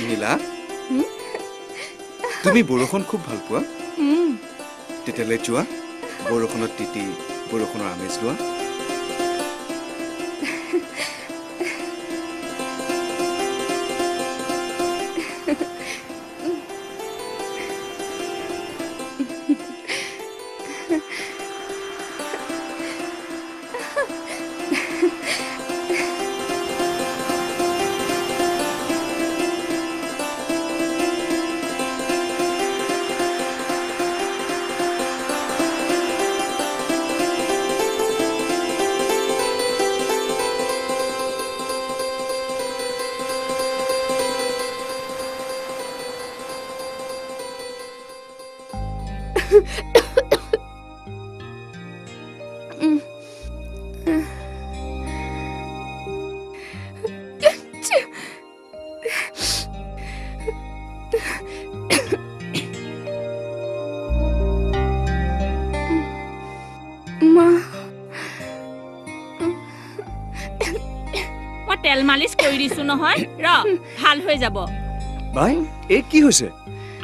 নীলা তুমি বৰষুণ খুব ভাল পোৱা তেতিয়ালৈ যোৱা বৰষুণত তিতি বৰষুণৰ আমেজ লোৱা তেল মালিশ কৰি দিছো নহয় ৰ ভাল হৈ যাব ভাই এই কি হৈছে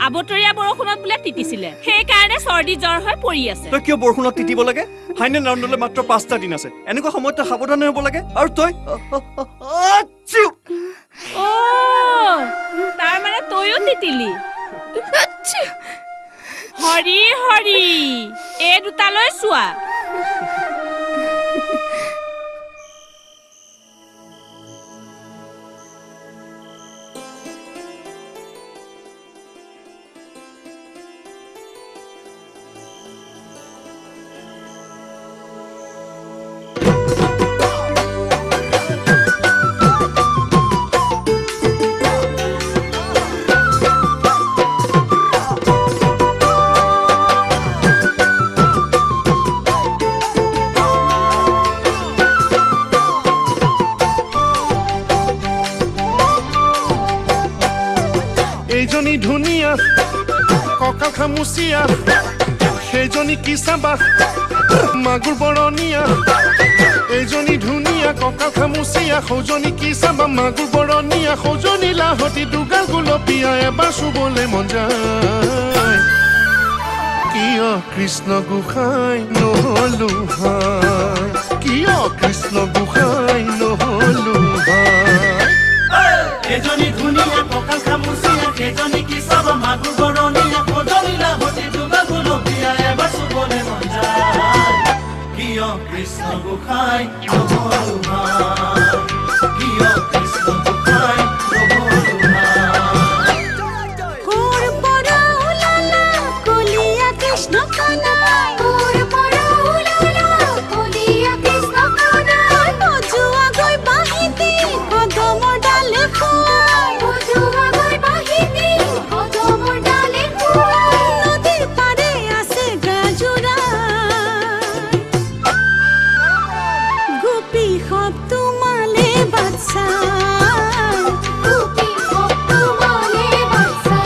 আবতৰীয়া বৰষুণত বোলে তিতিছিলে সেই কাৰণে চৰ্দি জ্বৰ হৈ পৰি আছে তই কিয় বৰষুণত তিতিব লাগে হাইনে ৰাউণ্ডলৈ মাত্ৰ 5টা দিন আছে এনেকুৱা সময়ত সাৱধান হ'ব লাগে আৰু তই ও তাৰ মানে তয়ো তিতিলি হৰি হৰি এই দুটালৈ চোৱা এইজনী ধুনীয়া কঁকাল খামুচিয়া সেইজনী কি চাবা মাগুৰ বৰণীয়া এইজনী ধুনীয়া কঁকাল খামুচিয়া সৌজনী কি চাবা মাগুৰ বৰণীয়া সৌজনী লাহতি দুগাল গুলপীয়া এবাৰ চুবলৈ মন যায় কিয় কৃষ্ণ গোসাঁই নহলো হাই কিয় কৃষ্ণ গোসাঁই নহলো হাই এজনী ধুনীয়া কঁকাল খামুচিয়া সেইজনী কি চাবা মাগুৰ বৰণীয়া সজনী লাহতি দুগাল গুলপীয়া এবাৰ চুবলৈ মন যায় কিয় কৃষ্ণ গোসাঁই নহলো হাই কিয় কৃষ্ণ গোসাঁই নহলো হাই ঘৰ পৰা ওলালা কলিয়া কৃষ্ণ কানাই ঘৰ পৰা ওলালা কলিয়া কৃষ্ণ কানাই বজুৱা গৈ বাহিতি কদমৰ ডালে খুৱাই বজুৱা গৈ বাহিতি কদমৰ ডালে খুৱাই নদীৰ পাৰে আছে গাজোৰা গোপী সব তোমালে বাচ্চা গোপী সব তোমালে বাচ্চা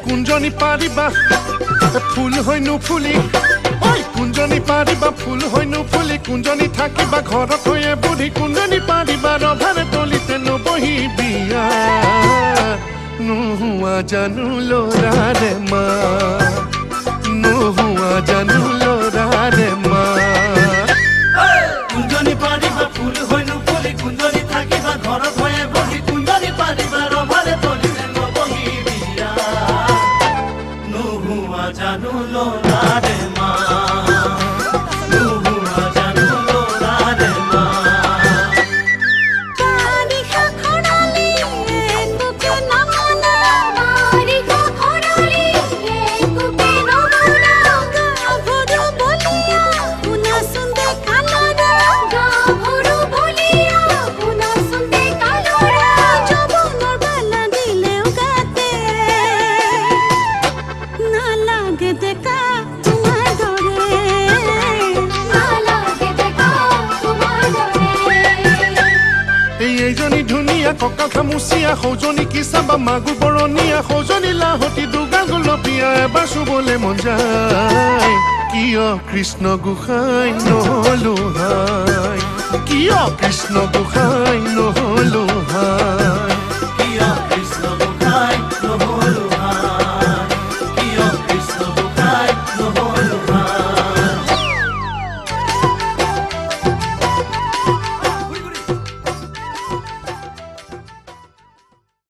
কুঞ্জনী পাৰিবা ফুল হৈ নুফুলি ঐ কুঞ্জনী পাৰিবা ফুল হৈ নুফুলি কুঞ্জনী থাকিবা ঘৰত হৈয়ে বুঢ়ী কুঞ্জনী পাৰিবা ৰভাৰে তলিতে নবহি বিয়া নোহোৱা জানো ল'ৰাৰে মা নোহোৱা জানো ল'ৰাৰে মা কুঞ্জনী পাৰিবা ফুল হৈ নুফুলি কুঞ্জনী থাকিবা ঘৰত হৈয়ে বহি কুঞ্জনী পাৰিবা ৰভাৰে তলিতে নবহি বিয়া নোহোৱা জানো ল'ৰাৰে মা নোহোৱা জানো ল'ৰাৰে মা বাৰিষা খৰালি একোকে নমনা বাৰিষা খৰালি একোকে নমনা গাভৰু বলিয়া শুনাচোন দেখা ল'ৰা গাভৰু বলিয়া শুনাচোন দেখা ল'ৰা যৌৱনৰ বালা দিলেও গাতে নালাগে এইজনী ধুনীয়া কঁকাল খামুচীয়া সৌজনী কি চাবা মাগুৰ বৰণীয়া সৌজনী লাহতি দুগাল গুলপীয়া এবাৰ চুবলে মন যায় কিয় কৃষ্ণ গোসাঁই নহলো হাই কিয় কৃষ্ণ গোসাঁই নহলো হাই